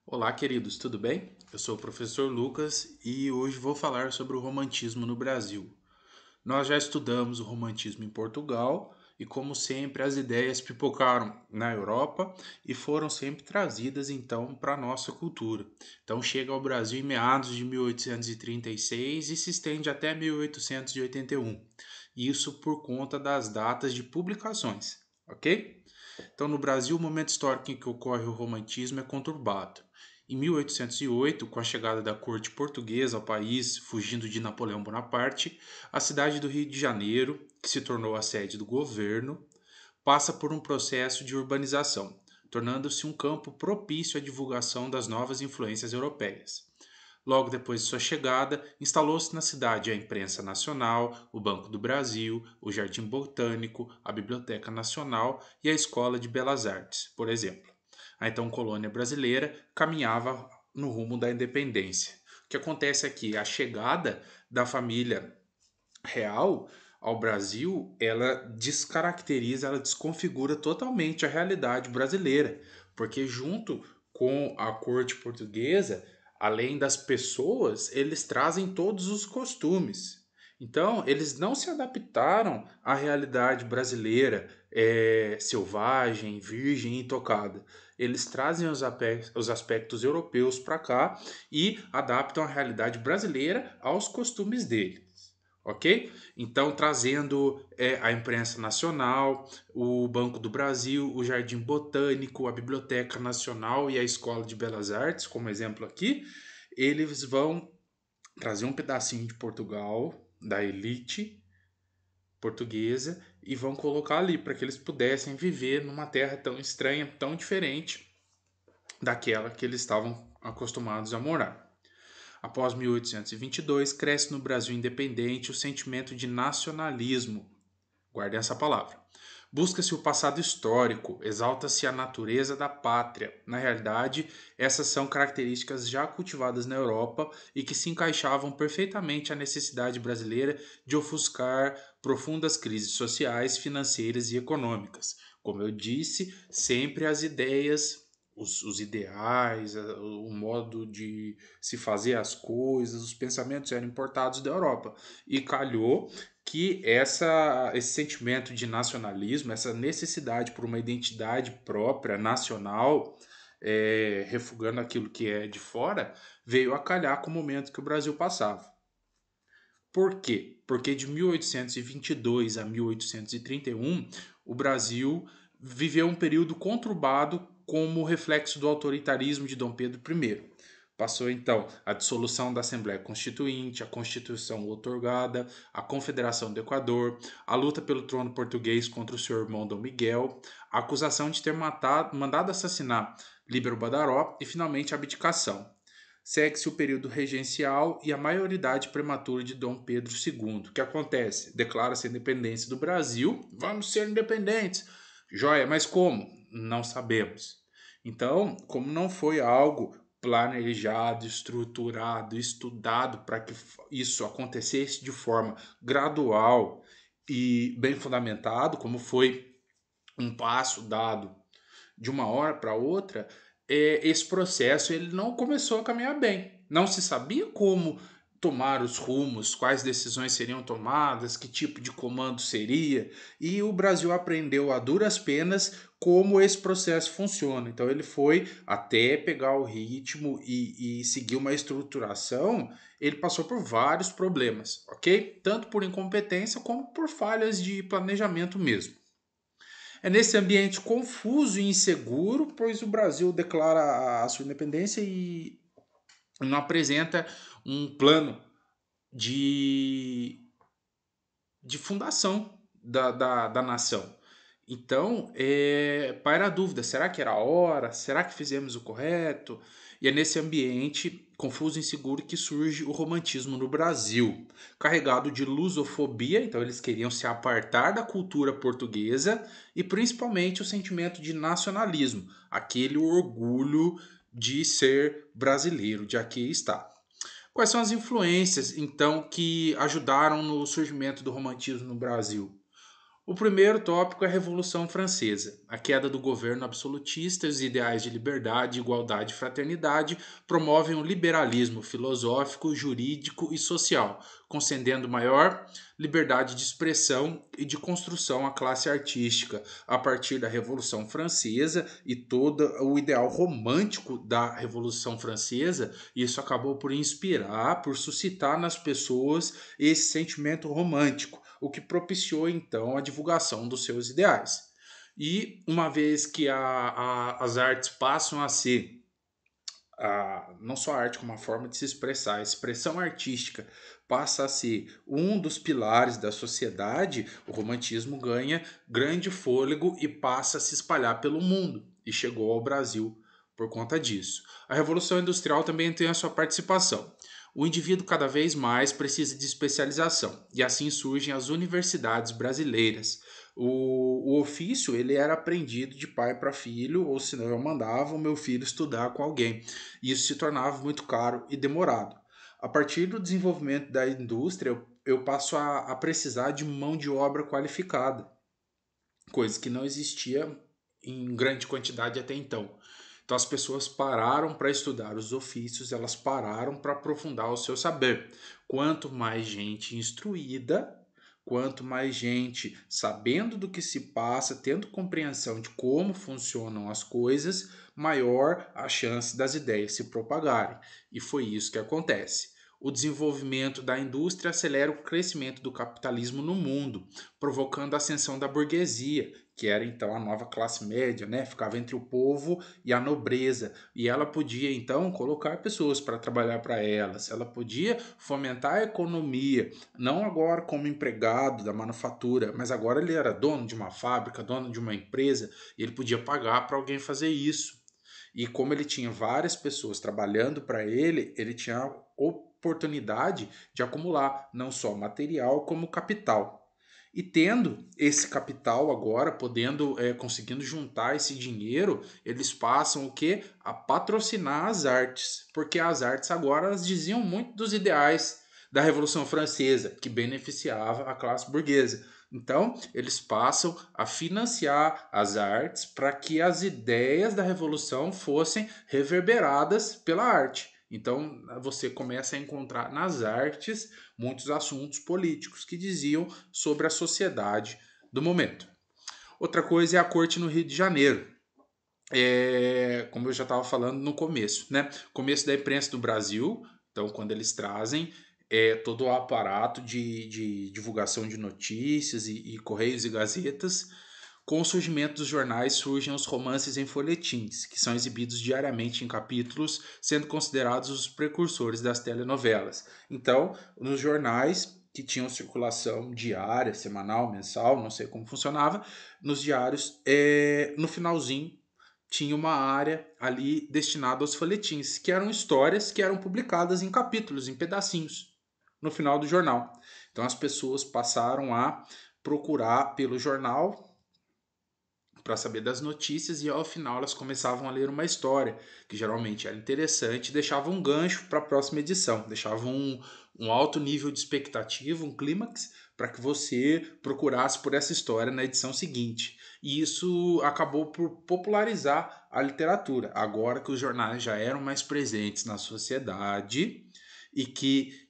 Olá, queridos, tudo bem? Eu sou o professor Lucas e hoje vou falar sobre o romantismo no Brasil. Nós já estudamos o romantismo em Portugal e, como sempre, as ideias pipocaram na Europa e foram sempre trazidas então para a nossa cultura. Então, chega ao Brasil em meados de 1836 e se estende até 1881. Isso por conta das datas de publicações, ok? Então, no Brasil, o momento histórico em que ocorre o romantismo é conturbado. Em 1808, com a chegada da corte portuguesa ao país, fugindo de Napoleão Bonaparte, a cidade do Rio de Janeiro, que se tornou a sede do governo, passa por um processo de urbanização, tornando-se um campo propício à divulgação das novas influências europeias. Logo depois de sua chegada, instalou-se na cidade a Imprensa Nacional, o Banco do Brasil, o Jardim Botânico, a Biblioteca Nacional e a Escola de Belas Artes, por exemplo. A então colônia brasileira caminhava no rumo da independência. O que acontece aqui? A chegada da família real ao Brasil, ela descaracteriza, ela desconfigura totalmente a realidade brasileira, porque junto com a corte portuguesa, além das pessoas, eles trazem todos os costumes. Então, eles não se adaptaram à realidade brasileira, selvagem, virgem e intocada. Eles trazem os aspectos europeus para cá e adaptam a realidade brasileira aos costumes dele, ok? Então, trazendo a imprensa nacional, o Banco do Brasil, o Jardim Botânico, a Biblioteca Nacional e a Escola de Belas Artes, como exemplo aqui, eles vão trazer um pedacinho de Portugal, da elite portuguesa, e vão colocar ali para que eles pudessem viver numa terra tão estranha, tão diferente daquela que eles estavam acostumados a morar. Após 1822, cresce no Brasil independente o sentimento de nacionalismo. Guardem essa palavra. Busca-se o passado histórico, exalta-se a natureza da pátria. Na realidade, essas são características já cultivadas na Europa e que se encaixavam perfeitamente à necessidade brasileira de ofuscar profundas crises sociais, financeiras e econômicas. Como eu disse, sempre as ideias, os ideais, o modo de se fazer as coisas, os pensamentos eram importados da Europa. E calhou que esse sentimento de nacionalismo, essa necessidade por uma identidade própria, nacional, refugando aquilo que é de fora, veio a calhar com o momento que o Brasil passava. Por quê? Porque de 1822 a 1831, o Brasil viveu um período conturbado como reflexo do autoritarismo de Dom Pedro I. Passou então a dissolução da Assembleia Constituinte, a Constituição outorgada, a Confederação do Equador, a luta pelo trono português contra o seu irmão Dom Miguel, a acusação de ter mandado assassinar Líbero Badaró e finalmente a abdicação. Segue-se o período regencial e a maioridade prematura de Dom Pedro II. O que acontece? Declara-se a independência do Brasil. Vamos ser independentes. Joia, mas como? Não sabemos. Então, como não foi algo planejado, estruturado, estudado para que isso acontecesse de forma gradual e bem fundamentado, como foi um passo dado de uma hora para outra, esse processo ele não começou a caminhar bem. Não se sabia como tomar os rumos, quais decisões seriam tomadas, que tipo de comando seria, e o Brasil aprendeu a duras penas como esse processo funciona. Então ele foi até pegar o ritmo e seguir uma estruturação, ele passou por vários problemas, ok? Tanto por incompetência como por falhas de planejamento mesmo. É nesse ambiente confuso e inseguro, pois o Brasil declara a sua independência e não apresenta um plano de, de fundação da nação. Então, paira a dúvida: será que era a hora? Será que fizemos o correto? E é nesse ambiente confuso e inseguro que surge o romantismo no Brasil, carregado de lusofobia, então eles queriam se apartar da cultura portuguesa e principalmente o sentimento de nacionalismo, aquele orgulho de ser brasileiro, de aqui está. Quais são as influências, então, que ajudaram no surgimento do romantismo no Brasil? O primeiro tópico é a Revolução Francesa. A queda do governo absolutista e os ideais de liberdade, igualdade e fraternidade promovem um liberalismo filosófico, jurídico e social, concedendo maior liberdade de expressão e de construção à classe artística. A partir da Revolução Francesa e todo o ideal romântico da Revolução Francesa, isso acabou por inspirar, por suscitar nas pessoas esse sentimento romântico, o que propiciou então a divulgação dos seus ideais. E uma vez que as artes passam a ser não só a arte como uma forma de se expressar, a expressão artística passa a ser um dos pilares da sociedade, o romantismo ganha grande fôlego e passa a se espalhar pelo mundo e chegou ao Brasil por conta disso. A Revolução Industrial também tem a sua participação. O indivíduo cada vez mais precisa de especialização e assim surgem as universidades brasileiras. O ofício ele era aprendido de pai para filho, ou senão eu mandava o meu filho estudar com alguém. E isso se tornava muito caro e demorado. A partir do desenvolvimento da indústria, eu passo a precisar de mão de obra qualificada, coisa que não existia em grande quantidade até então. Então as pessoas pararam para estudar os ofícios, elas pararam para aprofundar o seu saber. Quanto mais gente instruída, quanto mais gente sabendo do que se passa, tendo compreensão de como funcionam as coisas, maior a chance das ideias se propagarem. E foi isso que acontece. O desenvolvimento da indústria acelera o crescimento do capitalismo no mundo, provocando a ascensão da burguesia, que era então a nova classe média, né? Ficava entre o povo e a nobreza, e ela podia então colocar pessoas para trabalhar para elas, ela podia fomentar a economia, não agora como empregado da manufatura, mas agora ele era dono de uma fábrica, dono de uma empresa, e ele podia pagar para alguém fazer isso. E como ele tinha várias pessoas trabalhando para ele, ele tinha oportunidade de acumular não só material como capital. E tendo esse capital agora, podendo, conseguindo juntar esse dinheiro, eles passam o quê? A patrocinar as artes, porque as artes agora elas diziam muito dos ideais da Revolução Francesa, que beneficiava a classe burguesa. Então, eles passam a financiar as artes para que as ideias da revolução fossem reverberadas pela arte. Então, você começa a encontrar nas artes muitos assuntos políticos que diziam sobre a sociedade do momento. Outra coisa é a corte no Rio de Janeiro. Como eu já estava falando no começo, né? Começo da imprensa do Brasil, então quando eles trazem todo o aparato de divulgação de notícias e correios e gazetas, com o surgimento dos jornais surgem os romances em folhetins, que são exibidos diariamente em capítulos, sendo considerados os precursores das telenovelas. Então, nos jornais que tinham circulação diária, semanal, mensal, não sei como funcionava, nos diários, no finalzinho tinha uma área ali destinada aos folhetins, que eram histórias que eram publicadas em capítulos, em pedacinhos, no final do jornal. Então as pessoas passaram a procurar pelo jornal para saber das notícias e ao final elas começavam a ler uma história que geralmente era interessante e deixava um gancho para a próxima edição, deixava um alto nível de expectativa, um clímax para que você procurasse por essa história na edição seguinte. E isso acabou por popularizar a literatura, agora que os jornais já eram mais presentes na sociedade e que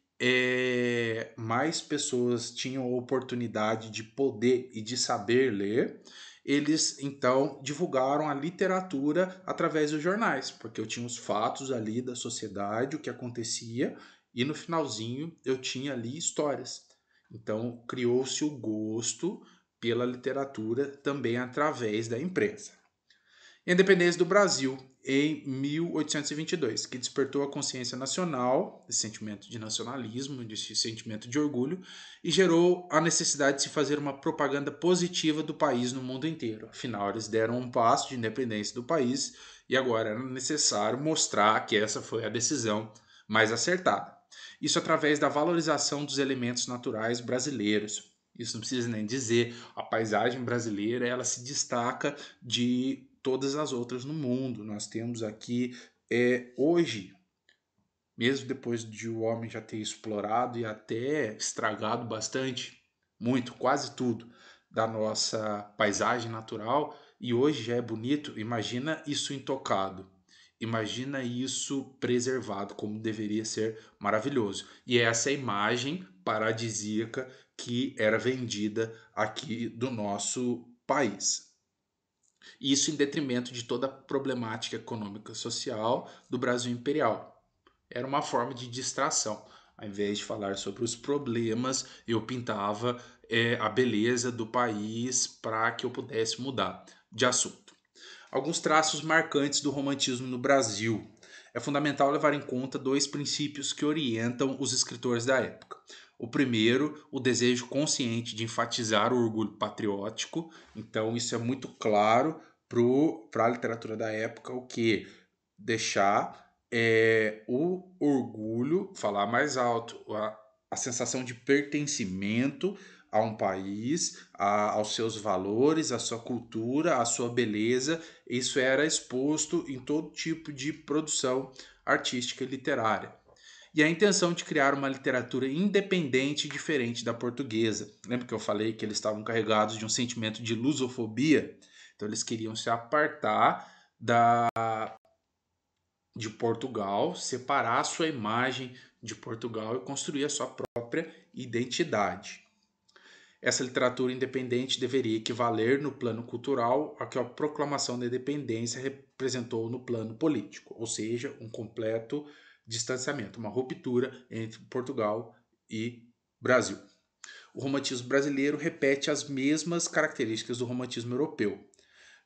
mais pessoas tinham a oportunidade de poder e de saber ler, eles então divulgaram a literatura através dos jornais, porque eu tinha os fatos ali da sociedade, o que acontecia, e no finalzinho eu tinha ali histórias. Então criou-se o gosto pela literatura também através da imprensa. Independência do Brasil, em 1822, que despertou a consciência nacional, esse sentimento de nacionalismo, esse sentimento de orgulho, e gerou a necessidade de se fazer uma propaganda positiva do país no mundo inteiro. Afinal, eles deram um passo de independência do país e agora era necessário mostrar que essa foi a decisão mais acertada. Isso através da valorização dos elementos naturais brasileiros. Isso não precisa nem dizer, a paisagem brasileira ela se destaca de todas as outras no mundo. Nós temos aqui, hoje, mesmo depois de o homem já ter explorado e até estragado bastante, muito, quase tudo, da nossa paisagem natural e hoje já é bonito, imagina isso intocado. Imagina isso preservado como deveria ser maravilhoso. E é essa imagem paradisíaca que era vendida aqui do nosso país. Isso em detrimento de toda a problemática econômica e social do Brasil imperial. Era uma forma de distração. Ao invés de falar sobre os problemas, eu pintava a beleza do país para que eu pudesse mudar de assunto. Alguns traços marcantes do romantismo no Brasil. É fundamental levar em conta dois princípios que orientam os escritores da época. O primeiro, o desejo consciente de enfatizar o orgulho patriótico. Então, isso é muito claro para a literatura da época, o que deixar o orgulho falar mais alto, a sensação de pertencimento a um país, aos seus valores, à sua cultura, à sua beleza. Isso era exposto em todo tipo de produção artística e literária. E a intenção de criar uma literatura independente e diferente da portuguesa. Lembra que eu falei que eles estavam carregados de um sentimento de lusofobia? Então eles queriam se apartar de Portugal, separar a sua imagem de Portugal e construir a sua própria identidade. Essa literatura independente deveria equivaler no plano cultural ao que a proclamação da independência representou no plano político, ou seja, um completo distanciamento, uma ruptura entre Portugal e Brasil. O romantismo brasileiro repete as mesmas características do romantismo europeu.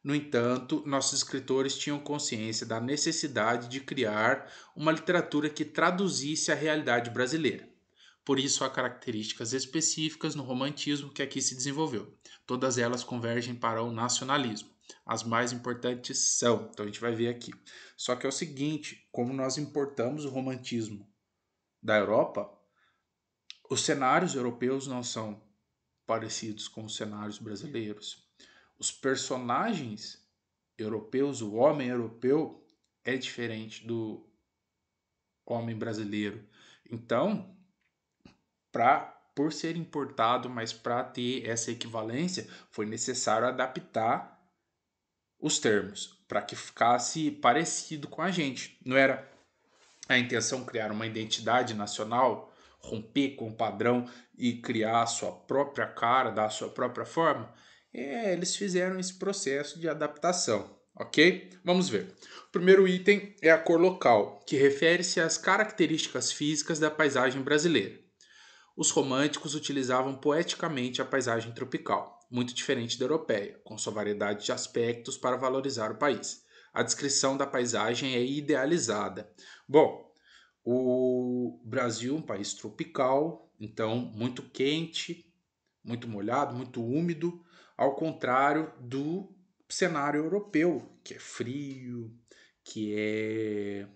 No entanto, nossos escritores tinham consciência da necessidade de criar uma literatura que traduzisse a realidade brasileira. Por isso, há características específicas no romantismo que aqui se desenvolveu. Todas elas convergem para o nacionalismo. As mais importantes são, então a gente vai ver aqui. Só que é o seguinte, como nós importamos o romantismo da Europa, os cenários europeus não são parecidos com os cenários brasileiros. Os personagens europeus, o homem europeu é diferente do homem brasileiro. Então, por ser importado, mas para ter essa equivalência, foi necessário adaptar os termos para que ficasse parecido com a gente. Não era a intenção criar uma identidade nacional, romper com o padrão e criar a sua própria cara, dar a sua própria forma? Eles fizeram esse processo de adaptação, ok? Vamos ver. O primeiro item é a cor local, que refere-se às características físicas da paisagem brasileira. Os românticos utilizavam poeticamente a paisagem tropical, muito diferente da europeia, com sua variedade de aspectos para valorizar o país. A descrição da paisagem é idealizada. Bom, o Brasil é um país tropical, então muito quente, muito molhado, muito úmido, ao contrário do cenário europeu, que é frio, que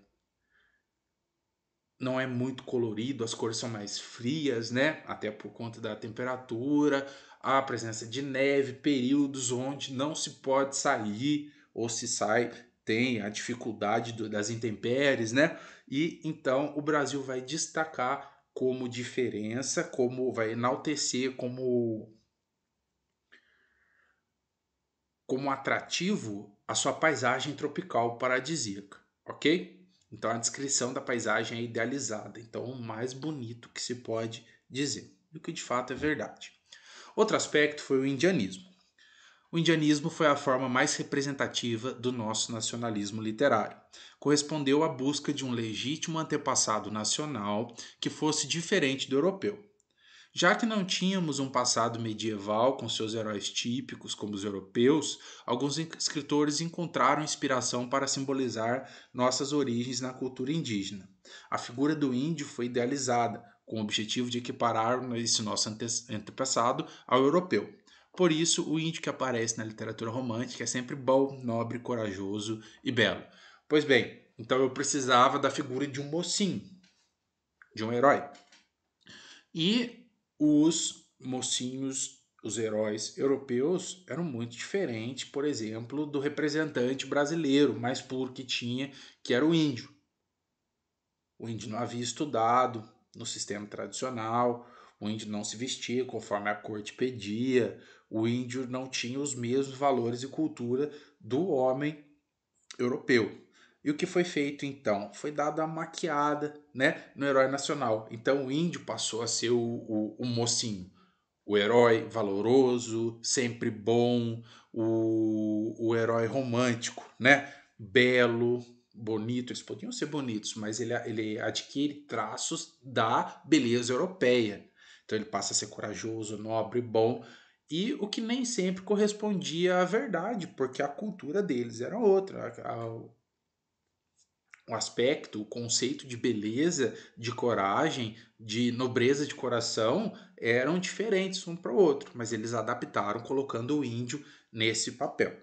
não é muito colorido, as cores são mais frias, né? Até por conta da temperatura, a presença de neve, períodos onde não se pode sair, ou se sai, tem a dificuldade das intempéries, né? E então o Brasil vai destacar como diferença, como vai enaltecer como atrativo a sua paisagem tropical paradisíaca, ok? Então a descrição da paisagem é idealizada, então o mais bonito que se pode dizer, o que de fato é verdade. Outro aspecto foi o indianismo. O indianismo foi a forma mais representativa do nosso nacionalismo literário. Correspondeu à busca de um legítimo antepassado nacional que fosse diferente do europeu. Já que não tínhamos um passado medieval com seus heróis típicos, como os europeus, alguns escritores encontraram inspiração para simbolizar nossas origens na cultura indígena. A figura do índio foi idealizada, com o objetivo de equiparar esse nosso antepassado ao europeu. Por isso, o índio que aparece na literatura romântica é sempre bom, nobre, corajoso e belo. Pois bem, então eu precisava da figura de um mocinho, de um herói. E os mocinhos, os heróis europeus, eram muito diferentes, por exemplo, do representante brasileiro mais puro que tinha, que era o índio. O índio não havia estudado no sistema tradicional, O índio não se vestia conforme a corte pedia, o índio não tinha os mesmos valores e cultura do homem europeu. E o que foi feito então? Foi dada uma maquiada, né, no herói nacional. Então o índio passou a ser o mocinho, o herói valoroso, sempre bom, o herói romântico, né? Belo, bonito. Eles podiam ser bonitos, mas ele adquire traços da beleza europeia. Então ele passa a ser corajoso, nobre, bom. E o que nem sempre correspondia à verdade, porque a cultura deles era outra. O aspecto, o conceito de beleza, de coragem, de nobreza de coração eram diferentes um para o outro, mas eles adaptaram colocando o índio nesse papel.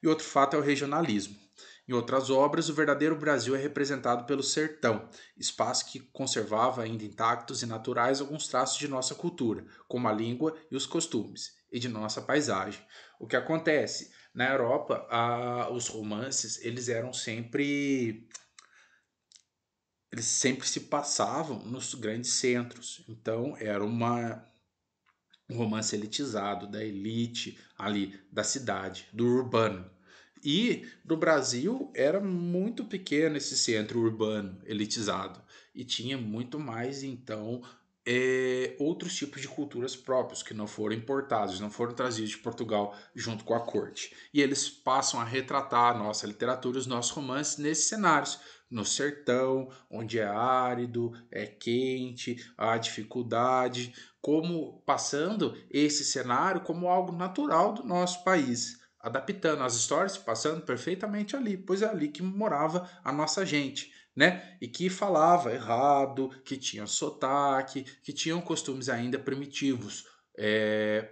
E outro fato é o regionalismo. Em outras obras, o verdadeiro Brasil é representado pelo sertão, espaço que conservava ainda intactos e naturais alguns traços de nossa cultura, como a língua e os costumes, e de nossa paisagem. O que acontece? Na Europa, os romances eles sempre se passavam nos grandes centros. Então era um romance elitizado, da elite ali da cidade, do urbano. E no Brasil era muito pequeno esse centro urbano elitizado e tinha muito mais então outros tipos de culturas próprios que não foram importados, não foram trazidos de Portugal junto com a corte. E eles passam a retratar a nossa literatura, os nossos romances nesses cenários, no sertão, onde é árido, é quente, há dificuldade, como passando esse cenário como algo natural do nosso país, adaptando as histórias, passando perfeitamente ali, pois é ali que morava a nossa gente, né? E que falava errado, que tinha sotaque, que tinham costumes ainda primitivos,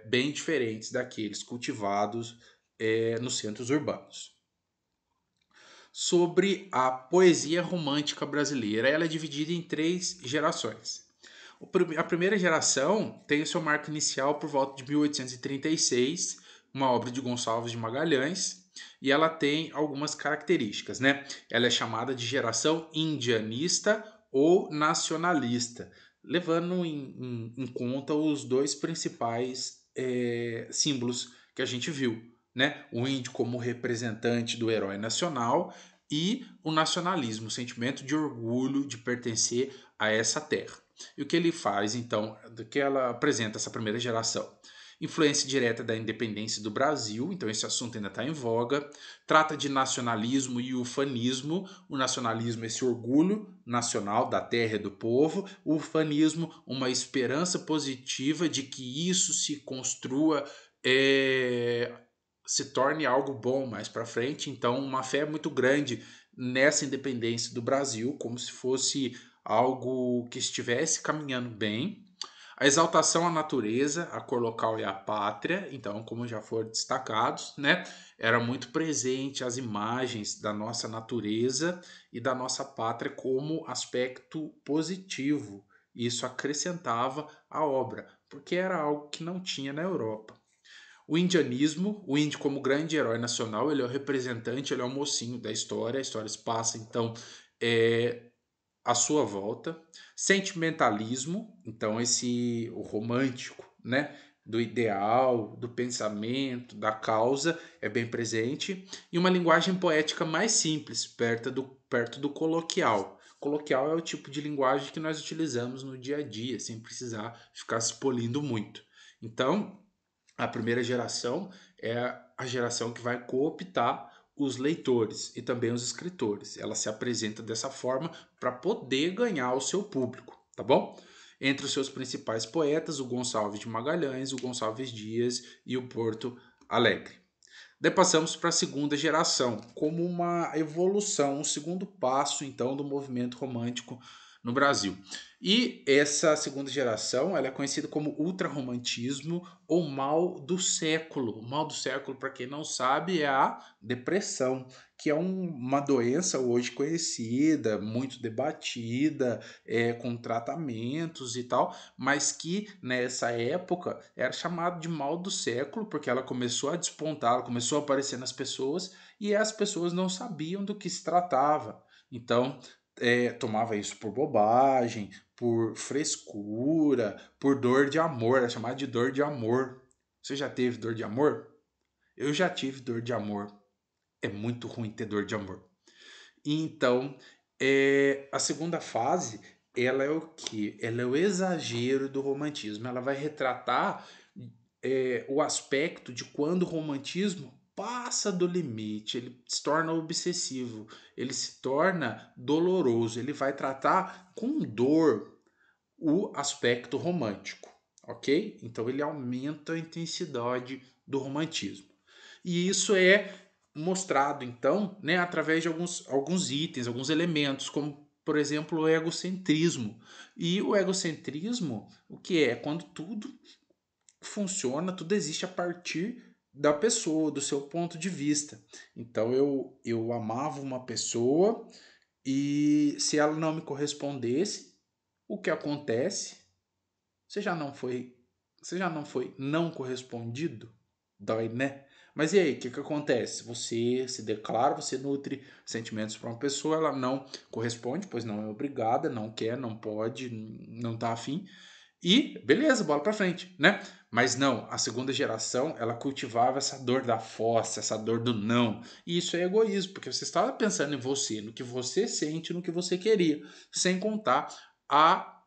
bem diferentes daqueles cultivados nos centros urbanos. Sobre a poesia romântica brasileira, ela é dividida em três gerações. A primeira geração tem o seu marco inicial por volta de 1836, uma obra de Gonçalves de Magalhães, e ela tem algumas características, né? Ela é chamada de geração indianista ou nacionalista, levando em conta os dois principais símbolos que a gente viu, né? O índio como representante do herói nacional e o nacionalismo, o sentimento de orgulho de pertencer a essa terra. E o que ele faz, então, do que ela apresenta essa primeira geração? Influência direta da independência do Brasil, então esse assunto ainda está em voga. Trata de nacionalismo e ufanismo. O nacionalismo, esse orgulho nacional da terra e do povo. O ufanismo, uma esperança positiva de que isso se construa, se torne algo bom mais para frente. Então, uma fé muito grande nessa independência do Brasil, como se fosse algo que estivesse caminhando bem. A exaltação à natureza, a cor local e a pátria, então, como já foram destacados, né, era muito presente as imagens da nossa natureza e da nossa pátria como aspecto positivo. Isso acrescentava à obra, porque era algo que não tinha na Europa. O indianismo, o índio como grande herói nacional, ele é o representante, ele é o mocinho da história, a história se passa então é, à sua volta. Sentimentalismo, então o romântico, né, do ideal, do pensamento, da causa é bem presente, e uma linguagem poética mais simples, perto do coloquial. Coloquial é o tipo de linguagem que nós utilizamos no dia a dia, sem precisar ficar se polindo muito. Então, a primeira geração é a geração que vai cooptar os leitores e também os escritores. Ela se apresenta dessa forma para poder ganhar o seu público, tá bom? Entre os seus principais poetas, o Gonçalves de Magalhães, o Gonçalves Dias e o Porto Alegre. Daí passamos para a segunda geração, como uma evolução, um segundo passo então do movimento romântico no Brasil. E essa segunda geração, ela é conhecida como ultrarromantismo ou mal do século. O mal do século, para quem não sabe, é a depressão, que é uma doença hoje conhecida, muito debatida, com tratamentos e tal, mas que nessa época era chamado de mal do século, porque ela começou a despontar, ela começou a aparecer nas pessoas e as pessoas não sabiam do que se tratava. Então, tomava isso por bobagem, por frescura, por dor de amor, era chamado de dor de amor. Você já teve dor de amor? Eu já tive dor de amor. É muito ruim ter dor de amor. Então, a segunda fase, ela é o quê? Ela é o exagero do romantismo. Ela vai retratar o aspecto de quando o romantismo passa do limite, ele se torna obsessivo, ele se torna doloroso, ele vai tratar com dor o aspecto romântico, ok? Então ele aumenta a intensidade do romantismo. E isso é mostrado, então, né, através de alguns itens, alguns elementos, como, por exemplo, o egocentrismo. E o egocentrismo, o que é? Quando tudo funciona, tudo existe a partir da pessoa, do seu ponto de vista. Então eu amava uma pessoa e se ela não me correspondesse, o que acontece? Você já não foi, você já não foi não correspondido? Dói, né? Mas e aí, o que que acontece? Você se declara, você nutre sentimentos para uma pessoa, ela não corresponde, pois não é obrigada, não quer, não pode, não tá afim. E beleza, bola para frente, né? Mas não, a segunda geração, ela cultivava essa dor da fossa, essa dor do não. E isso é egoísmo, porque você estava pensando em você, no que você sente, no que você queria, sem contar a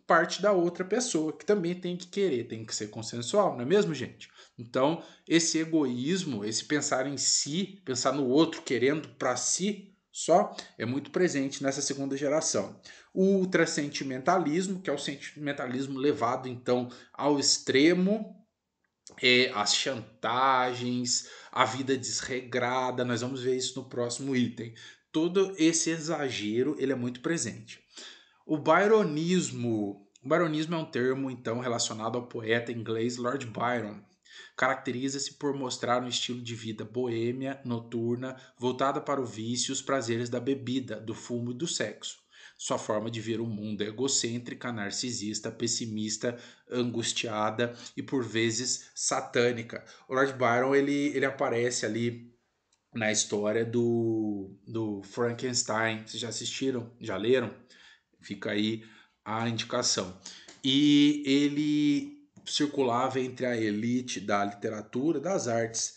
parte da outra pessoa, que também tem que querer, tem que ser consensual, não é mesmo, gente? Então, esse egoísmo, esse pensar em si, pensar no outro, querendo para si só, é muito presente nessa segunda geração. O ultrasentimentalismo, que é o sentimentalismo levado então ao extremo, as chantagens, a vida desregrada, nós vamos ver isso no próximo item. Todo esse exagero, ele é muito presente. O byronismo é um termo, então, relacionado ao poeta inglês Lord Byron. Caracteriza-se por mostrar um estilo de vida boêmia, noturna, voltada para o vício e os prazeres da bebida, do fumo e do sexo. Sua forma de ver o mundo é egocêntrica, narcisista, pessimista, angustiada e por vezes satânica. O Lord Byron ele aparece ali na história do Frankenstein. Vocês já assistiram? Já leram? Fica aí a indicação. E ele circulava entre a elite da literatura, das artes,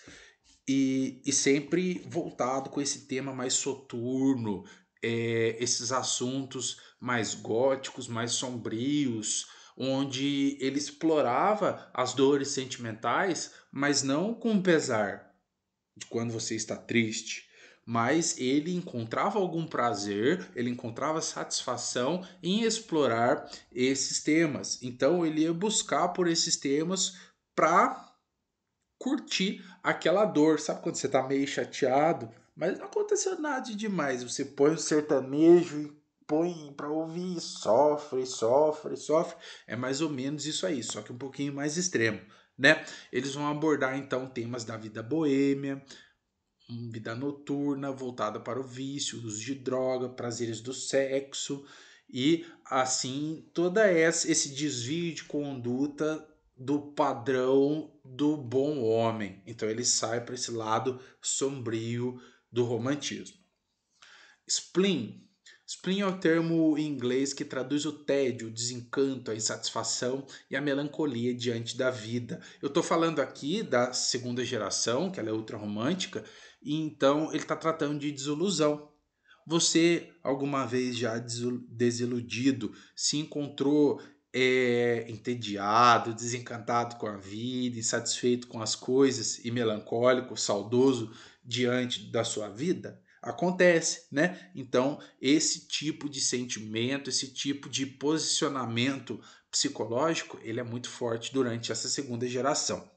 e sempre voltado com esse tema mais soturno, esses assuntos mais góticos, mais sombrios, onde ele explorava as dores sentimentais, mas não com pesar, de quando você está triste, mas ele encontrava algum prazer, ele encontrava satisfação em explorar esses temas. Então ele ia buscar por esses temas para curtir aquela dor. Sabe quando você está meio chateado, mas não aconteceu nada de demais. Você põe o sertanejo e põe para ouvir, sofre, sofre, sofre. É mais ou menos isso aí, só que um pouquinho mais extremo, né? Eles vão abordar então temas da vida boêmia, vida noturna voltada para o vício, uso de droga, prazeres do sexo e assim toda esse desvio de conduta do padrão do bom homem. Então ele sai para esse lado sombrio do romantismo. Spleen. Spleen é o termo em inglês que traduz o tédio, o desencanto, a insatisfação e a melancolia diante da vida. Eu estou falando aqui da segunda geração, que ela é ultra romântica, e então ele está tratando de desilusão. Você alguma vez já desiludido se encontrou entediado, desencantado com a vida, insatisfeito com as coisas e melancólico, saudoso diante da sua vida? Acontece, né? Então, esse tipo de sentimento, esse tipo de posicionamento psicológico, ele é muito forte durante essa segunda geração.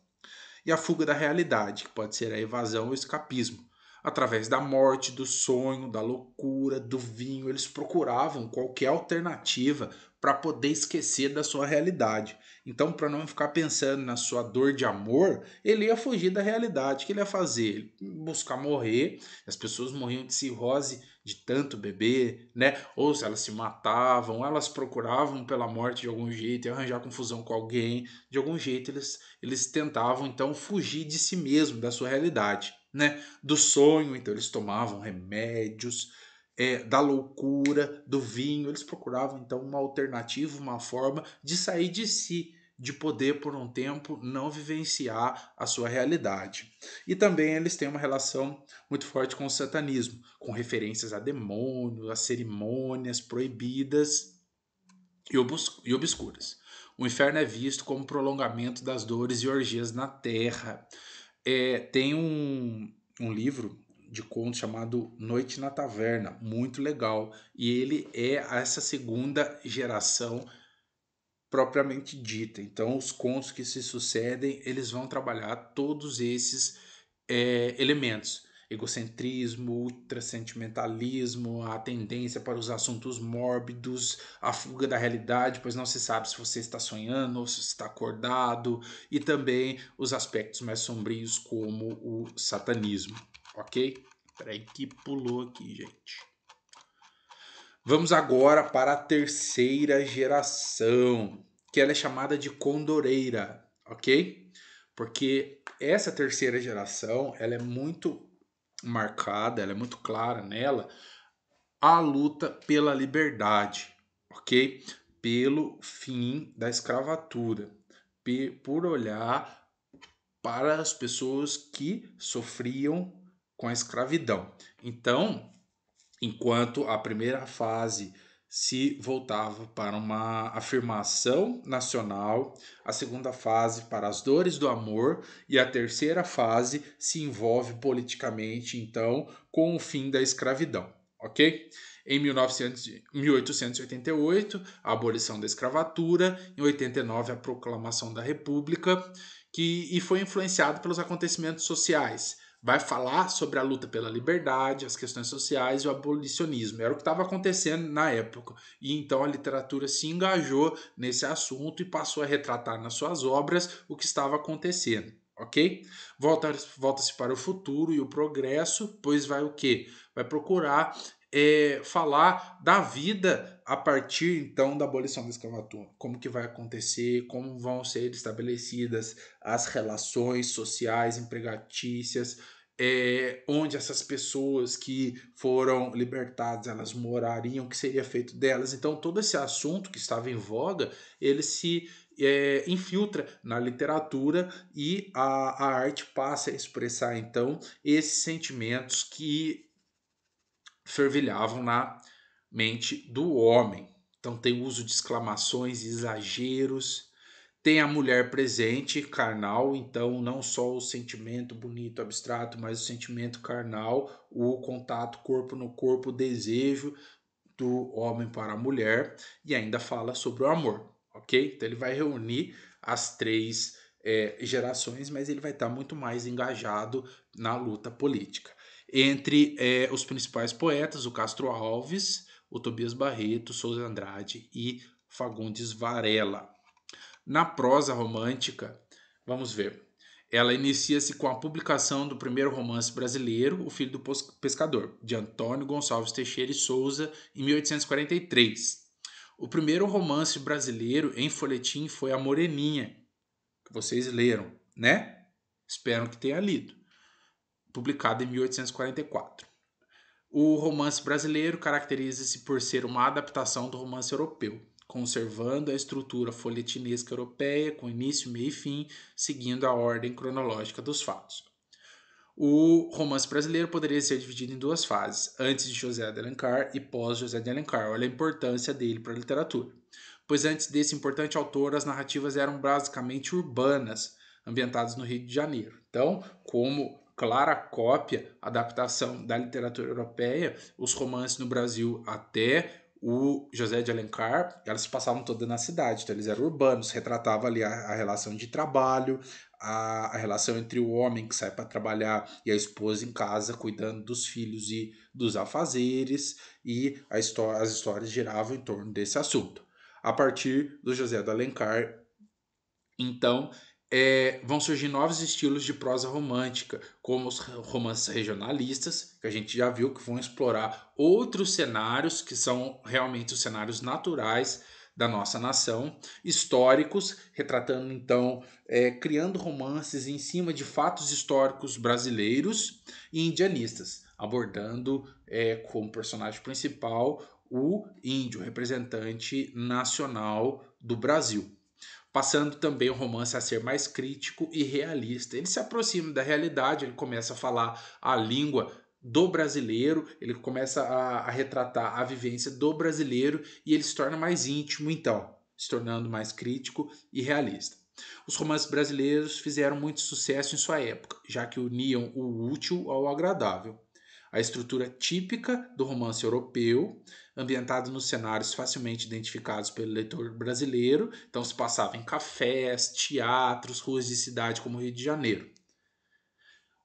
E a fuga da realidade, que pode ser a evasão ou escapismo. Através da morte, do sonho, da loucura, do vinho, eles procuravam qualquer alternativa para poder esquecer da sua realidade. Então, para não ficar pensando na sua dor de amor, ele ia fugir da realidade. O que ele ia fazer? Buscar morrer. As pessoas morriam de cirrose de tanto beber, né? Ou se elas se matavam, elas procuravam pela morte de algum jeito, e arranjar confusão com alguém. De algum jeito eles tentavam então fugir de si mesmo, da sua realidade, né? Do sonho, então eles tomavam remédios, da loucura, do vinho. Eles procuravam, então, uma alternativa, uma forma de sair de si, de poder, por um tempo, não vivenciar a sua realidade. E também eles têm uma relação muito forte com o satanismo, com referências a demônios, a cerimônias proibidas e obscuras. O inferno é visto como prolongamento das dores e orgias na terra. Tem um livro de contos chamado Noite na Taverna, muito legal. E ele é essa segunda geração propriamente dita. Então, os contos que se sucedem, eles vão trabalhar todos esses elementos. Egocentrismo, ultrasentimentalismo, a tendência para os assuntos mórbidos, a fuga da realidade, pois não se sabe se você está sonhando ou se está acordado, e também os aspectos mais sombrios como o satanismo, ok? Peraí que pulou aqui, gente. Vamos agora para a terceira geração, que ela é chamada de condoreira, ok? Porque essa terceira geração, ela é muito marcada, ela é muito clara nela, a luta pela liberdade, ok? Pelo fim da escravatura, por olhar para as pessoas que sofriam com a escravidão. Então, enquanto a primeira fase se voltava para uma afirmação nacional, a segunda fase para as dores do amor e a terceira fase se envolve politicamente, então, com o fim da escravidão, ok? Em 1888, a abolição da escravatura, em 89, a proclamação da República, e foi influenciado pelos acontecimentos sociais. Vai falar sobre a luta pela liberdade, as questões sociais e o abolicionismo. Era o que estava acontecendo na época. E então a literatura se engajou nesse assunto e passou a retratar nas suas obras o que estava acontecendo, ok? Volta-se para o futuro e o progresso, pois vai o quê? Vai procurar falar da vida a partir então da abolição da escravatura, como que vai acontecer, como vão ser estabelecidas as relações sociais empregatícias, onde essas pessoas que foram libertadas elas morariam, o que seria feito delas. Então todo esse assunto que estava em voga, ele se infiltra na literatura e a arte passa a expressar então esses sentimentos que fervilhavam na mente do homem. Então tem o uso de exclamações, exageros, tem a mulher presente, carnal, então não só o sentimento bonito, abstrato, mas o sentimento carnal, o contato corpo no corpo, o desejo do homem para a mulher, e ainda fala sobre o amor, ok? Então ele vai reunir as três gerações, mas ele vai estar muito mais engajado na luta política. Entre os principais poetas, o Castro Alves, o Tobias Barreto, Souza Andrade e Fagundes Varela. Na prosa romântica, vamos ver, ela inicia-se com a publicação do primeiro romance brasileiro, O Filho do Pescador, de Antônio Gonçalves Teixeira e Souza, em 1843. O primeiro romance brasileiro em folhetim foi A Moreninha, que vocês leram, né? Espero que tenha lido. Publicado em 1844. O romance brasileiro caracteriza-se por ser uma adaptação do romance europeu, conservando a estrutura folhetinesca europeia, com início, meio e fim, seguindo a ordem cronológica dos fatos. O romance brasileiro poderia ser dividido em duas fases, antes de José de Alencar e pós José de Alencar. Olha a importância dele para a literatura. Pois antes desse importante autor, as narrativas eram basicamente urbanas, ambientadas no Rio de Janeiro. Então, como clara cópia, adaptação da literatura europeia, os romances no Brasil até o José de Alencar, elas passavam todas na cidade, então eles eram urbanos, retratava ali a relação de trabalho, a relação entre o homem que sai para trabalhar e a esposa em casa, cuidando dos filhos e dos afazeres, e as histórias giravam em torno desse assunto. A partir do José de Alencar, então, vão surgir novos estilos de prosa romântica, como os romances regionalistas, que a gente já viu que vão explorar outros cenários, que são realmente os cenários naturais da nossa nação, históricos, retratando então, criando romances em cima de fatos históricos brasileiros, e indianistas. abordando como personagem principal o índio, representante nacional do Brasil. Passando também o romance a ser mais crítico e realista. Ele se aproxima da realidade, ele começa a falar a língua do brasileiro, ele começa a retratar a vivência do brasileiro e ele se torna mais íntimo, então, se tornando mais crítico e realista. Os romances brasileiros fizeram muito sucesso em sua época, já que uniam o útil ao agradável. A estrutura típica do romance europeu, ambientado nos cenários facilmente identificados pelo leitor brasileiro, então se passava em cafés, teatros, ruas de cidade como Rio de Janeiro.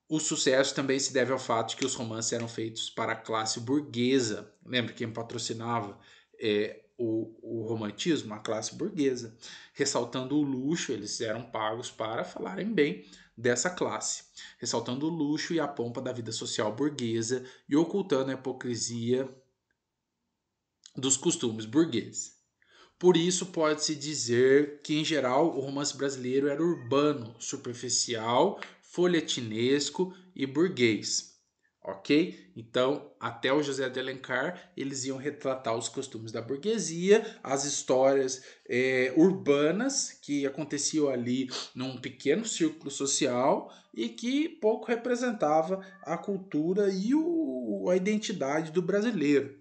O sucesso também se deve ao fato de que os romances eram feitos para a classe burguesa. Lembra quem patrocinava o romantismo? A classe burguesa. Ressaltando o luxo, eles eram pagos para falarem bem dessa classe. Ressaltando o luxo e a pompa da vida social burguesa e ocultando a hipocrisia dos costumes burgueses. Por isso, pode-se dizer que, em geral, o romance brasileiro era urbano, superficial, folhetinesco e burguês. Ok? Então, até o José de Alencar, eles iam retratar os costumes da burguesia, as histórias urbanas que aconteciam ali num pequeno círculo social e que pouco representava a cultura e a identidade do brasileiro.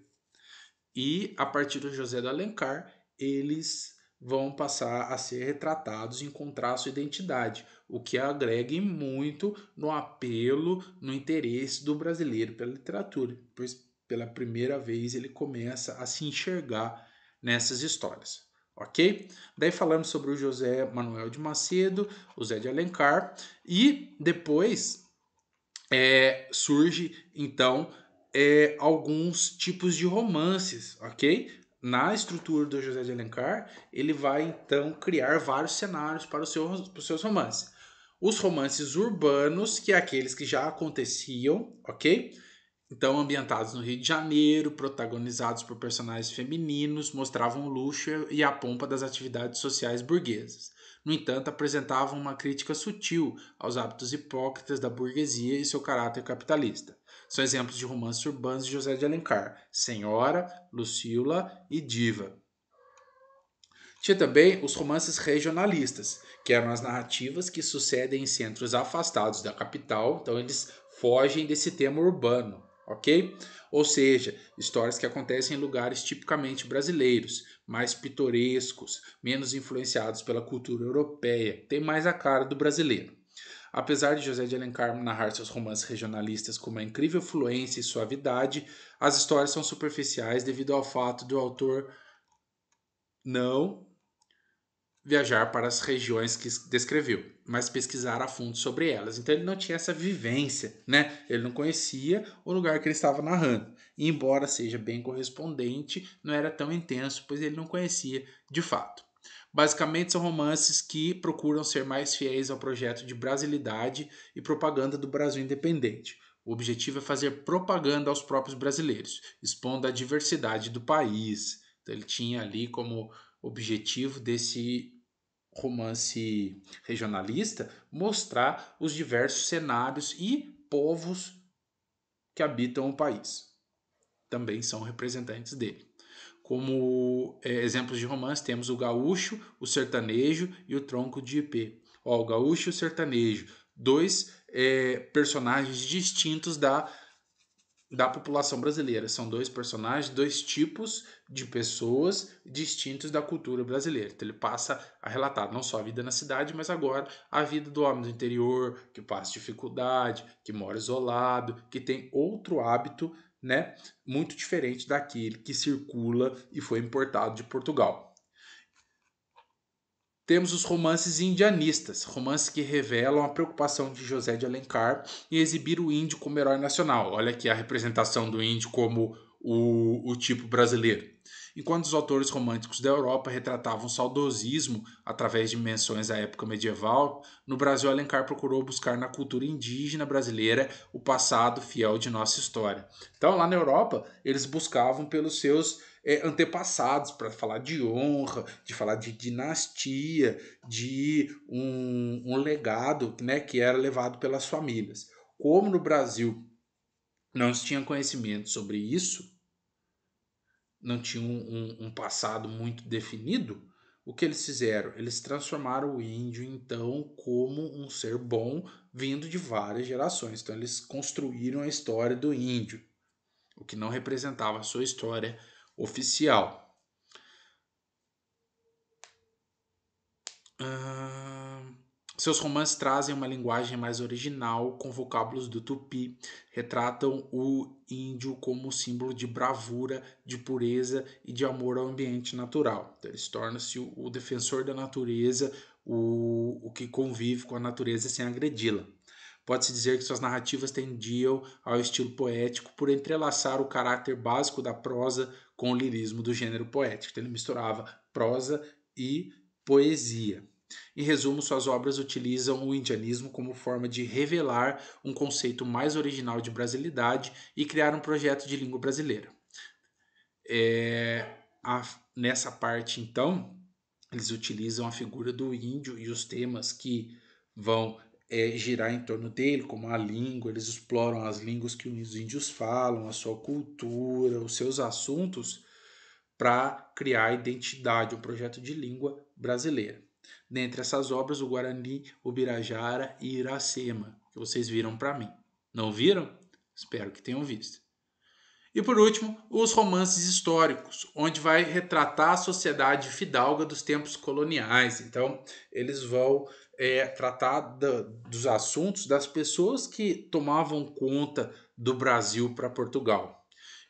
E a partir do José de Alencar, eles vão passar a ser retratados e encontrar sua identidade, o que agrega muito no apelo, no interesse do brasileiro pela literatura, pois pela primeira vez ele começa a se enxergar nessas histórias. Ok? Daí falamos sobre o José Manuel de Macedo, o Zé de Alencar, e depois surge então alguns tipos de romances, ok? Na estrutura do José de Alencar, ele vai então criar vários cenários para os seus romances. Os romances urbanos, que é aqueles que já aconteciam, ok? Então, ambientados no Rio de Janeiro, protagonizados por personagens femininos, mostravam o luxo e a pompa das atividades sociais burguesas. No entanto, apresentavam uma crítica sutil aos hábitos hipócritas da burguesia e seu caráter capitalista. São exemplos de romances urbanos de José de Alencar: Senhora, Lucila e Diva. Tinha também os romances regionalistas, que eram as narrativas que sucedem em centros afastados da capital, então eles fogem desse tema urbano, ok? Ou seja, histórias que acontecem em lugares tipicamente brasileiros, mais pitorescos, menos influenciados pela cultura europeia, tem mais a cara do brasileiro. Apesar de José de Alencar narrar seus romances regionalistas com uma incrível fluência e suavidade, as histórias são superficiais devido ao fato do autor não viajar para as regiões que descreveu, mas pesquisar a fundo sobre elas. Então ele não tinha essa vivência, né? Ele não conhecia o lugar que ele estava narrando. E embora seja bem correspondente, não era tão intenso, pois ele não conhecia de fato. Basicamente são romances que procuram ser mais fiéis ao projeto de brasilidade e propaganda do Brasil independente. O objetivo é fazer propaganda aos próprios brasileiros, expondo a diversidade do país. Então ele tinha ali como objetivo desse romance regionalista mostrar os diversos cenários e povos que habitam o país. Também são representantes dele. Como exemplos de romance, temos o gaúcho, o sertanejo e o tronco de ipê. Ó, o gaúcho e o sertanejo, dois personagens distintos da população brasileira. São dois personagens, dois tipos de pessoas distintos da cultura brasileira. Então ele passa a relatar não só a vida na cidade, mas agora a vida do homem do interior, que passa dificuldade, que mora isolado, que tem outro hábito, né, muito diferente daquele que circula e foi importado de Portugal. Temos os romances indianistas, romances que revelam a preocupação de José de Alencar em exibir o índio como herói nacional. Olha aqui a representação do índio como o tipo brasileiro. Enquanto os autores românticos da Europa retratavam o saudosismo através de menções à época medieval, no Brasil Alencar procurou buscar na cultura indígena brasileira o passado fiel de nossa história. Então, lá na Europa, eles buscavam pelos seus antepassados para falar de honra, de falar de dinastia, de um legado, né, que era levado pelas famílias. Como no Brasil não se tinha conhecimento sobre isso, não tinha um passado muito definido, o que eles fizeram? Eles transformaram o índio, então, como um ser bom vindo de várias gerações. Então, eles construíram a história do índio, o que não representava a sua história oficial. Seus romances trazem uma linguagem mais original, com vocábulos do tupi, retratam o índio como símbolo de bravura, de pureza e de amor ao ambiente natural. Então, ele torna-se o defensor da natureza, o que convive com a natureza sem agredi-la. Pode-se dizer que suas narrativas tendiam ao estilo poético por entrelaçar o caráter básico da prosa com o lirismo do gênero poético. Então, ele misturava prosa e poesia. Em resumo, suas obras utilizam o indianismo como forma de revelar um conceito mais original de brasilidade e criar um projeto de língua brasileira. Nessa parte, então, eles utilizam a figura do índio e os temas que vão girar em torno dele, como a língua, eles exploram as línguas que os índios falam, a sua cultura, os seus assuntos, para criar a identidade, um projeto de língua brasileira. Dentre essas obras, o Guarani, o Birajara e Iracema, que vocês viram para mim. Não viram? Espero que tenham visto. E por último, os romances históricos, onde vai retratar a sociedade fidalga dos tempos coloniais. Então, eles vão tratar dos assuntos das pessoas que tomavam conta do Brasil para Portugal.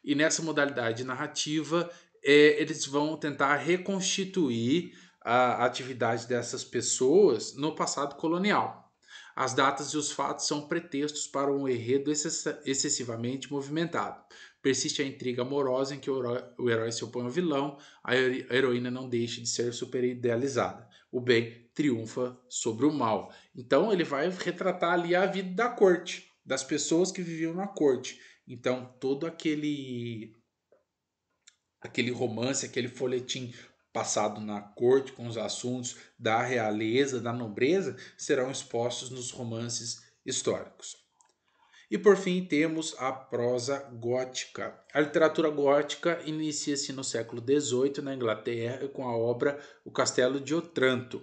E nessa modalidade narrativa, eles vão tentar reconstituir a atividade dessas pessoas no passado colonial. As datas e os fatos são pretextos para um enredo excessivamente movimentado. Persiste a intriga amorosa em que o herói se opõe ao vilão, a heroína não deixa de ser super idealizada. O bem triunfa sobre o mal. Então ele vai retratar ali a vida da corte, das pessoas que viviam na corte. Então todo aquele romance, aquele folhetim passado na corte com os assuntos da realeza, da nobreza, serão expostos nos romances históricos. E por fim temos a prosa gótica. A literatura gótica inicia-se no século XVIII na Inglaterra com a obra O Castelo de Otranto.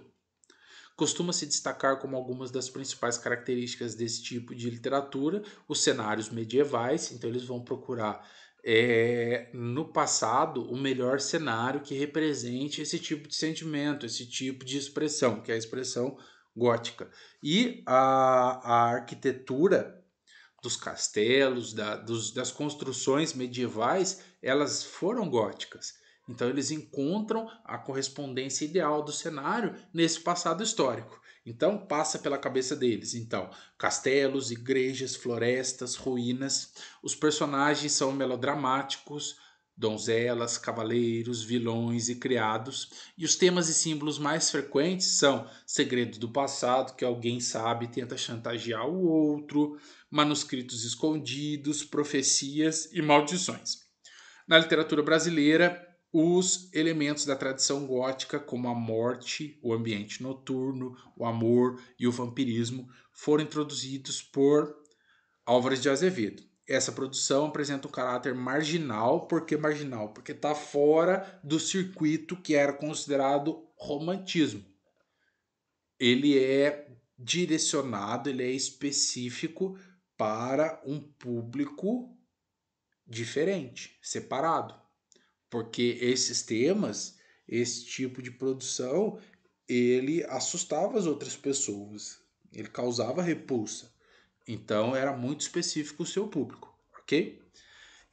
Costuma-se destacar como algumas das principais características desse tipo de literatura os cenários medievais, então eles vão procurar no passado o melhor cenário que represente esse tipo de sentimento, esse tipo de expressão, que é a expressão gótica. E a arquitetura dos castelos, das construções medievais, elas foram góticas. Então eles encontram a correspondência ideal do cenário nesse passado histórico. Então passa pela cabeça deles, então, castelos, igrejas, florestas, ruínas. Os personagens são melodramáticos, donzelas, cavaleiros, vilões e criados. E os temas e símbolos mais frequentes são segredos do passado, que alguém sabe e tenta chantagear o outro, manuscritos escondidos, profecias e maldições. Na literatura brasileira, os elementos da tradição gótica, como a morte, o ambiente noturno, o amor e o vampirismo, foram introduzidos por Álvares de Azevedo. Essa produção apresenta um caráter marginal. Por que marginal? Porque está fora do circuito que era considerado romantismo. Ele é direcionado, ele é específico para um público diferente, separado. Porque esses temas, esse tipo de produção, ele assustava as outras pessoas, ele causava repulsa. Então era muito específico o seu público, ok?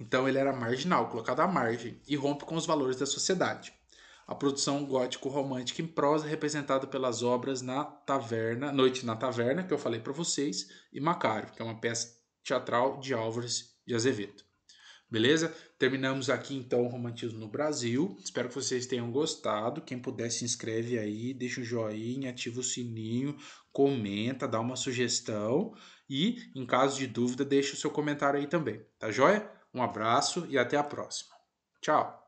Então ele era marginal, colocado à margem e rompe com os valores da sociedade. A produção gótico-romântica em prosa é representada pelas obras Na Taverna, Noite na Taverna, que eu falei para vocês, e Macário, que é uma peça teatral de Álvares de Azevedo. Beleza? Terminamos aqui então o Romantismo no Brasil. Espero que vocês tenham gostado. Quem puder se inscreve aí, deixa o joinha, ativa o sininho, comenta, dá uma sugestão e, em caso de dúvida, deixa o seu comentário aí também. Tá joia? Um abraço e até a próxima. Tchau!